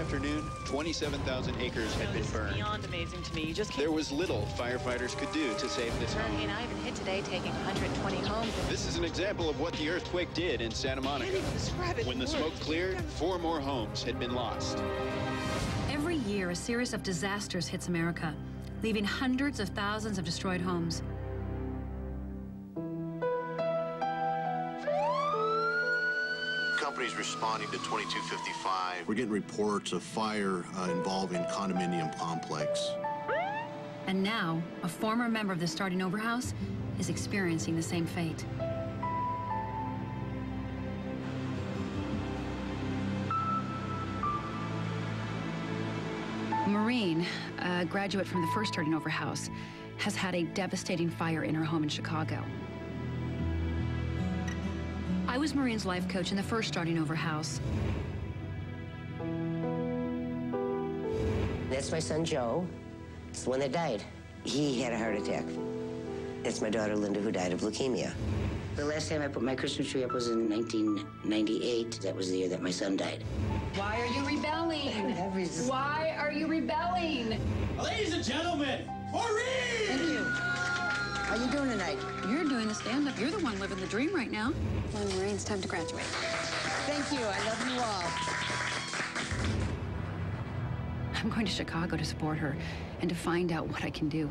afternoon, 27,000 acres had been burned. It's beyond amazing to me. You just can't... There was little firefighters could do to save this home. Hurricane Ivan hit today, taking 120 homes. This is an example of what the earthquake did in Santa Monica. I can't even describe it. When the smoke cleared, 4 more homes had been lost. Every year, a series of disasters hits America, leaving hundreds of thousands of destroyed homes. Companies responding to 2255. We're getting reports of fire involving condominium complex. And now, a former member of the Starting Over House is experiencing the same fate. Maureen, a graduate from the first Starting Over House, has had a devastating fire in her home in Chicago. I was Maureen's life coach in the first Starting Over House. That's my son, Joe. It's the one that died. He had a heart attack. That's my daughter, Linda, who died of leukemia. The last time I put my Christmas tree up was in 1998. That was the year that my son died. Why are you rebelling? Why are you rebelling? Ladies and gentlemen, Maureen! Thank you. How you doing tonight? You're doing the stand-up. You're the one living the dream right now. Well, Maureen, it's time to graduate. Thank you. I love you all. I'm going to Chicago to support her and to find out what I can do.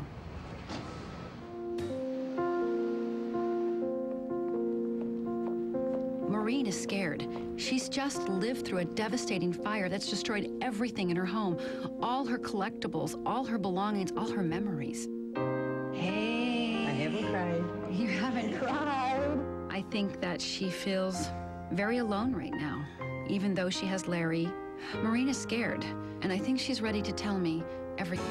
Maureen is scared. She's just lived through a devastating fire that's destroyed everything in her home. All her collectibles, all her belongings, all her memories. Hey. I haven't cried. You haven't cried. I think that she feels very alone right now. Even though she has Larry, Maureen is scared. And I think she's ready to tell me everything.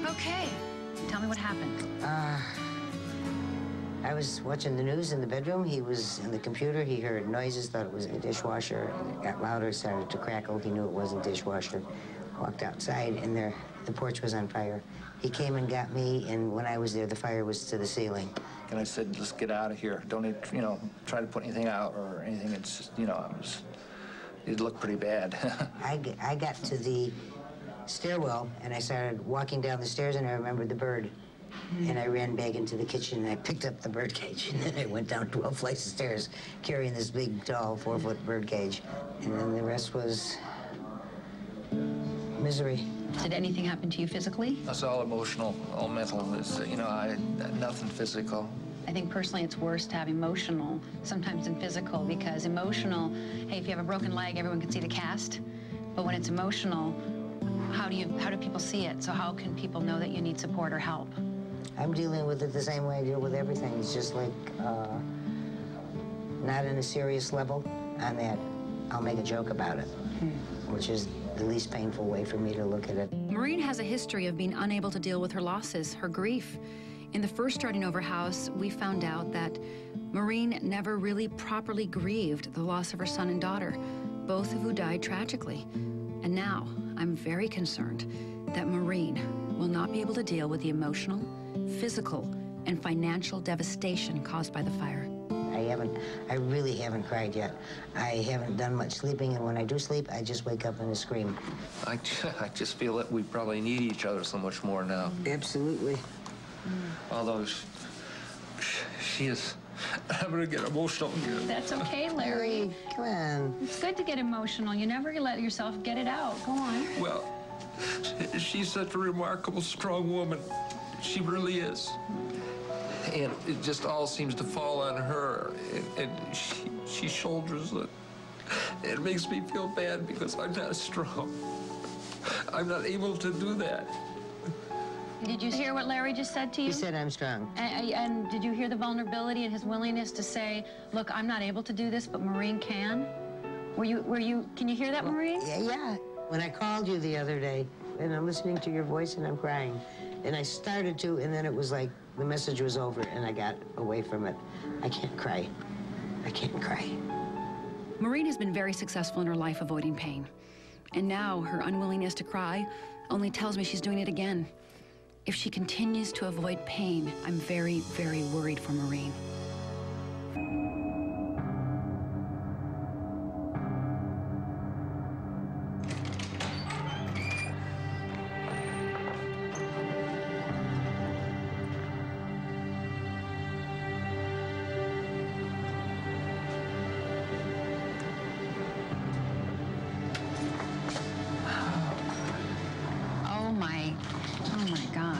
Okay, tell me what happened. I was watching the news in the bedroom. He was in the computer. He heard noises, thought it was a dishwasher. It got louder, started to crackle. He knew it wasn't dishwasher. Walked outside, and the porch was on fire. He came and got me, and when I was there, the fire was to the ceiling. And I said, let's get out of here. Don't, try to put anything out or anything. It's just, it looked pretty bad. I got to the stairwell, and I started walking down the stairs, and I remembered the bird. And I ran back into the kitchen, and I picked up the bird cage, and then I went down 12 flights of stairs carrying this big, tall, 4-foot bird cage. And then the rest was misery. Did anything happen to you physically? It's all emotional, all mental. It's, nothing physical. I think personally it's worse to have emotional sometimes than physical, because emotional, hey, if you have a broken leg, everyone can see the cast. But when it's emotional, how do people see it? So how can people know that you need support or help? I'm dealing with it the same way I deal with everything. It's just like, not in a serious level. On that, I'll make a joke about it, which is the least painful way for me to look at it. Maureen has a history of being unable to deal with her losses, her grief. In the first Starting Over House, we found out that Maureen never really properly grieved the loss of her son and daughter, both of who died tragically. And now, I'm very concerned that Maureen will not be able to deal with the emotional, physical, and financial devastation caused by the fire. I really haven't cried yet. I haven't done much sleeping, and when I do sleep, I just wake up and I scream. I just feel that we probably need each other so much more now. Absolutely. Although she is... I'm gonna get emotional. That's okay, Larry. Come on. It's good to get emotional. You never let yourself get it out. Go on. Well, she's such a remarkable, strong woman. She really is. And it just all seems to fall on her. And she shoulders it. It makes me feel bad because I'm not strong. I'm not able to do that. Did you hear what Larry just said to you? He said I'm strong. And did you hear the vulnerability and his willingness to say, look, I'm not able to do this, but Maureen can? Can you hear that, Maureen? Yeah. When I called you the other day, and I'm listening to your voice and I'm crying, and I started to, and then it was like the message was over and I got away from it. I can't cry. I can't cry. Maureen has been very successful in her life avoiding pain. And now her unwillingness to cry only tells me she's doing it again. If she continues to avoid pain, I'm very, very worried for Maureen. Oh my God.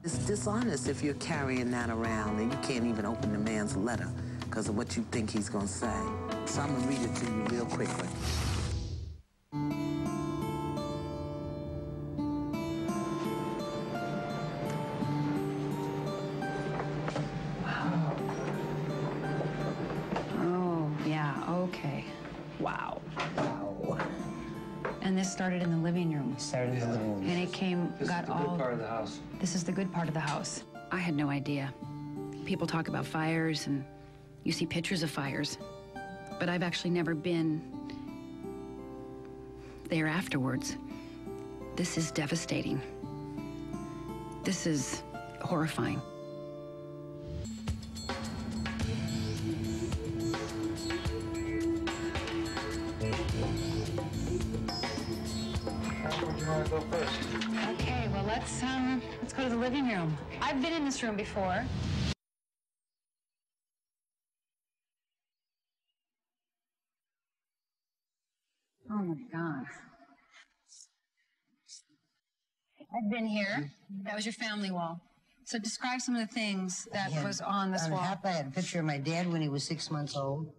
It's dishonest if you're carrying that around and you can't even open the man's letter because of what you think he's going to say. So I'm going to read it to you real quickly. Wow. Oh, yeah, okay. Wow. Wow. And this started in the living room. Started in the living room. And it came, got all... This is the good part of the house. This is the good part of the house. I had no idea. People talk about fires and you see pictures of fires, but I've actually never been there afterwards. This is devastating. This is horrifying. Where do you want to go first? Okay, well, let's go to the living room. I've been in this room before. Oh my God. I've been here. That was your family wall. So describe some of the things that was on this wall. On top, I had a picture of my dad when he was 6 months old.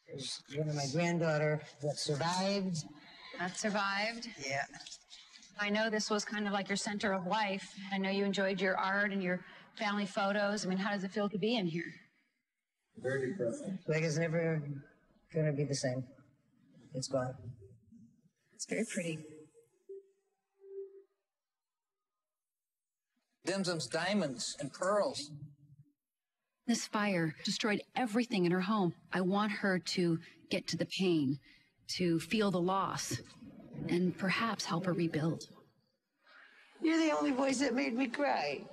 There's one of my granddaughter that survived. That survived. Yeah. I know this was kind of like your center of life. I know you enjoyed your art and your family photos. I mean, how does it feel to be in here? Very depressing. Like it's never gonna be the same. It's gone. It's very pretty. Dimsum's diamonds and pearls. This fire destroyed everything in her home. I want her to get to the pain, to feel the loss, and perhaps help her rebuild. You're the only voice that made me cry.